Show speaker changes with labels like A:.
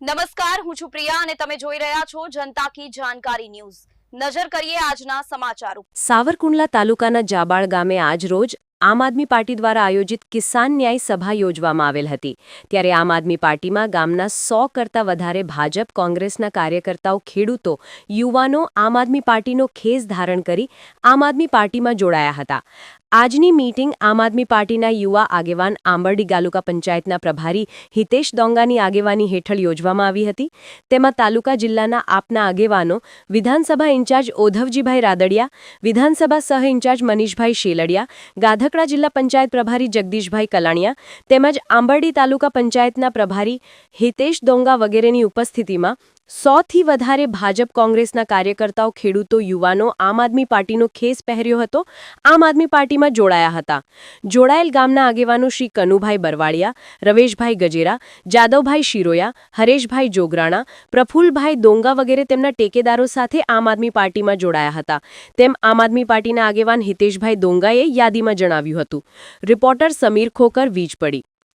A: નમસ્કાર, હું છું પ્રિયા અને તમે જોઈ રહ્યા છો જનતા કી જાણકારી ન્યૂઝ। નજર કરીએ આજના સમાચારો।
B: સાવરકુંડલા તાલુકાના જાબાળ ગામે આજ રોજ આમ આદમી પાર્ટી દ્વારા આયોજિત કિસાન ન્યાય સભા યોજવામાં આવેલ હતી। ત્યારે આમ આદમી પાર્ટીમાં ગામના 100 કરતાં વધારે ભાજપ કોંગ્રેસના કાર્યકર્તાઓ, ખેડૂતો, યુવાનો આમ આદમી પાર્ટીનો ખેસ ધારણ કરી આમ આદમી પાર્ટીમાં જોડાયા હતા। આજની મીટિંગ આમ આદમી પાર્ટીના યુવા આગેવાન આંબરડી તાલુકા પંચાયતના પ્રભારી હિતેશ દોંગાની આગેવાની હેઠળ યોજવામાં આવી હતી। તેમાં તાલુકા જિલ્લાના આપના આગેવાનો, વિધાનસભા ઇન્ચાર્જ ઓધવજીભાઈ રાદડિયા, વિધાનસભા સહ ઇન્ચાર્જ મનીષભાઈ શેલડિયા, ગાધકડા જિલ્લા પંચાયત પ્રભારી જગદીશભાઈ કલાણિયા તેમજ આંબરડી તાલુકા પંચાયતના પ્રભારી હિતેશ દોંગા વગેરેની ઉપસ્થિતિમાં 100થી વધારે ભાજપ કોંગ્રેસના કાર્યકર્તાઓ, ખેડૂતો, યુવાનો આમ આદમી પાર્ટીનો ખેસ પહેર્યો હતો, આમ આદમી પાર્ટીમાં જોડાયા હતા। જોડાયેલ ગામના આગેવાનો શ્રી કનુભાઈ બરવાળિયા, રવેશભાઈ ગજેરા, જાદવભાઈ શિરોયા, હરેશભાઈ જોગરાણા, પ્રફુલ્લભાઈ દોંગા વગેરે તેમના ટેકેદારો સાથે આમ આદમી પાર્ટીમાં જોડાયા હતા તેમ આમ આદમી પાર્ટીના આગેવાન હિતેશભાઈ દોંગાએ યાદીમાં જણાવ્યું હતું। રિપોર્ટર સમીર ખોકર, વીજપડી।